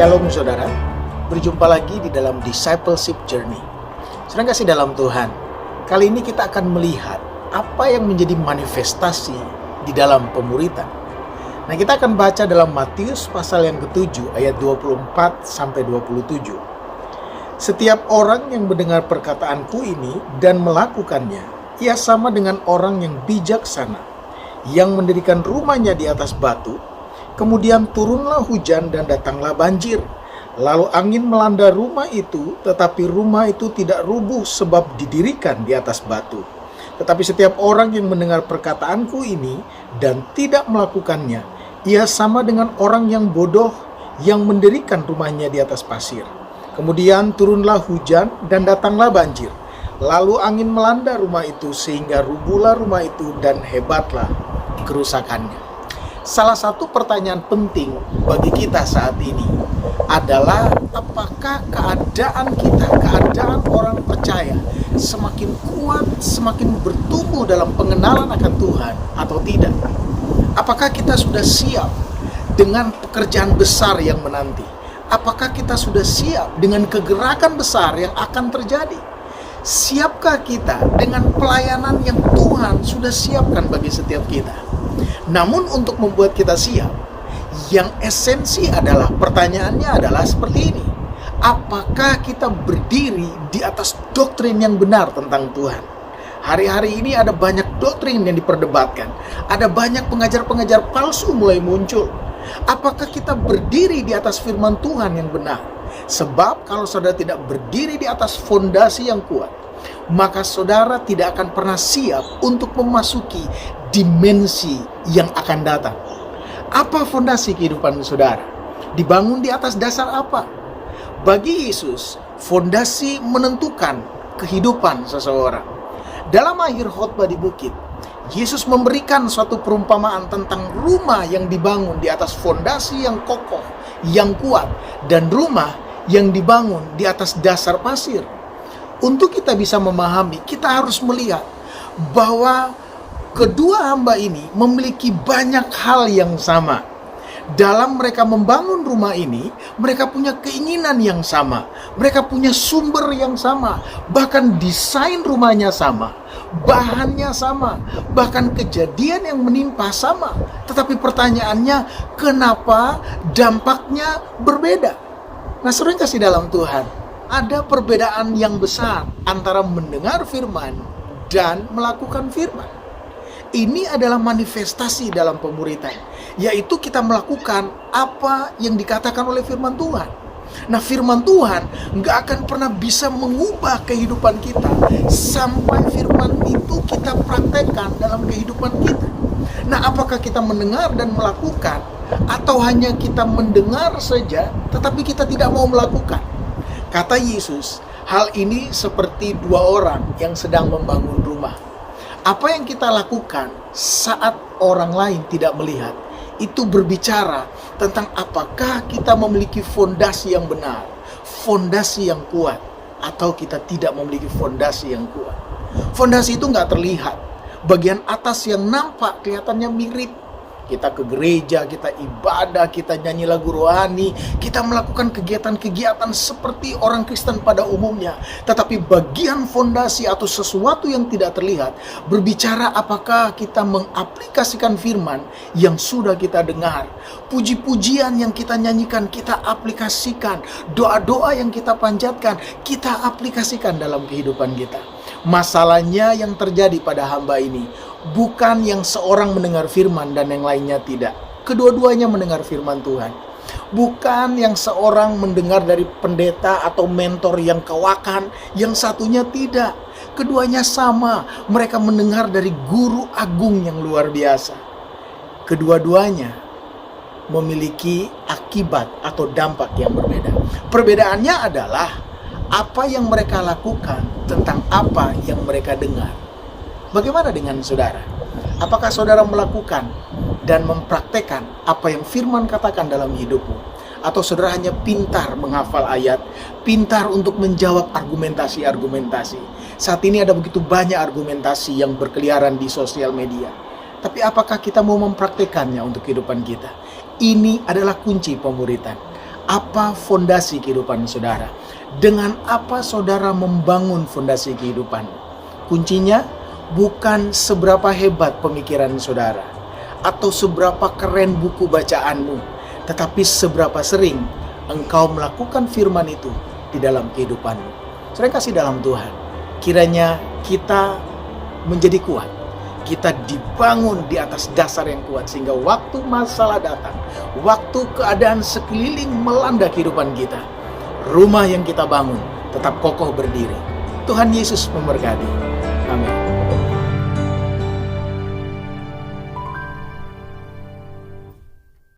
Shalom saudara, berjumpa lagi di dalam Discipleship Journey. Sedang kasih dalam Tuhan, kali ini kita akan melihat apa yang menjadi manifestasi di dalam pemuritan. Nah, kita akan baca dalam Matius pasal yang ke-7 ayat 24 sampai 27. Setiap orang yang mendengar perkataanku ini dan melakukannya, ia sama dengan orang yang bijaksana, yang mendirikan rumahnya di atas batu. Kemudian turunlah hujan dan datanglah banjir. Lalu angin melanda rumah itu, tetapi rumah itu tidak rubuh sebab didirikan di atas batu. Tetapi setiap orang yang mendengar perkataanku ini dan tidak melakukannya, ia sama dengan orang yang bodoh yang mendirikan rumahnya di atas pasir. Kemudian turunlah hujan dan datanglah banjir. Lalu angin melanda rumah itu sehingga rubuhlah rumah itu dan hebatlah kerusakannya. Salah satu pertanyaan penting bagi kita saat ini adalah apakah keadaan kita, keadaan orang percaya semakin kuat, semakin bertumbuh dalam pengenalan akan Tuhan atau tidak? Apakah kita sudah siap dengan pekerjaan besar yang menanti? Apakah kita sudah siap dengan kegerakan besar yang akan terjadi? Siapkah kita dengan pelayanan yang Tuhan sudah siapkan bagi setiap kita? Namun untuk membuat kita siap, yang esensi adalah pertanyaannya adalah seperti ini. Apakah kita berdiri di atas doktrin yang benar tentang Tuhan? Hari-hari ini ada banyak doktrin yang diperdebatkan. Ada banyak pengajar-pengajar palsu mulai muncul. Apakah kita berdiri di atas firman Tuhan yang benar? Sebab kalau saudara tidak berdiri di atas fondasi yang kuat, maka saudara tidak akan pernah siap untuk memasuki dimensi yang akan datang. Apa fondasi kehidupan saudara? Dibangun di atas dasar apa? Bagi Yesus, fondasi menentukan kehidupan seseorang. Dalam akhir khotbah di bukit, Yesus memberikan suatu perumpamaan tentang rumah yang dibangun di atas fondasi yang kokoh, yang kuat, dan rumah yang dibangun di atas dasar pasir. Untuk kita bisa memahami, kita harus melihat bahwa kedua hamba ini memiliki banyak hal yang sama. Dalam mereka membangun rumah ini, mereka punya keinginan yang sama. Mereka punya sumber yang sama. Bahkan desain rumahnya sama. Bahannya sama. Bahkan kejadian yang menimpa sama. Tetapi pertanyaannya, kenapa dampaknya berbeda? Nah, sering kasih dalam Tuhan, ada perbedaan yang besar antara mendengar firman dan melakukan firman. Ini adalah manifestasi dalam pemuritan, yaitu kita melakukan apa yang dikatakan oleh firman Tuhan. Nah, firman Tuhan nggak akan pernah bisa mengubah kehidupan kita sampai firman itu kita praktekkan dalam kehidupan kita. Nah, apakah kita mendengar dan melakukan, atau hanya kita mendengar saja tetapi kita tidak mau melakukan? Kata Yesus, hal ini seperti dua orang yang sedang membangun rumah. Apa yang kita lakukan saat orang lain tidak melihat, itu berbicara tentang apakah kita memiliki fondasi yang benar, fondasi yang kuat, atau kita tidak memiliki fondasi yang kuat. Fondasi itu nggak terlihat. Bagian atas yang nampak kelihatannya mirip. Kita ke gereja, kita ibadah, kita nyanyi lagu rohani, kita melakukan kegiatan-kegiatan seperti orang Kristen pada umumnya. Tetapi bagian fondasi atau sesuatu yang tidak terlihat berbicara apakah kita mengaplikasikan firman yang sudah kita dengar. Puji-pujian yang kita nyanyikan, kita aplikasikan. Doa-doa yang kita panjatkan, kita aplikasikan dalam kehidupan kita. Masalahnya yang terjadi pada hamba ini bukan yang seorang mendengar firman dan yang lainnya tidak. Kedua-duanya mendengar firman Tuhan. Bukan yang seorang mendengar dari pendeta atau mentor yang kawakan, yang satunya tidak. Keduanya sama, mereka mendengar dari guru agung yang luar biasa. Kedua-duanya memiliki akibat atau dampak yang berbeda. Perbedaannya adalah apa yang mereka lakukan tentang apa yang mereka dengar. Bagaimana dengan saudara? Apakah saudara melakukan dan mempraktekkan apa yang firman katakan dalam hidupmu? Atau saudara hanya pintar menghafal ayat, pintar untuk menjawab argumentasi-argumentasi? Saat ini ada begitu banyak argumentasi yang berkeliaran di sosial media. Tapi apakah kita mau mempraktekannya untuk kehidupan kita? Ini adalah kunci pemuritan. Apa fondasi kehidupan saudara? Dengan apa saudara membangun fondasi kehidupan? Kuncinya bukan seberapa hebat pemikiran saudara atau seberapa keren buku bacaanmu, tetapi seberapa sering engkau melakukan firman itu di dalam kehidupanmu. Saudara kasih dalam Tuhan, kiranya kita menjadi kuat. Kita dibangun di atas dasar yang kuat, sehingga waktu masalah datang, waktu keadaan sekeliling melanda kehidupan kita, rumah yang kita bangun tetap kokoh berdiri. Tuhan Yesus memberkati. Amin.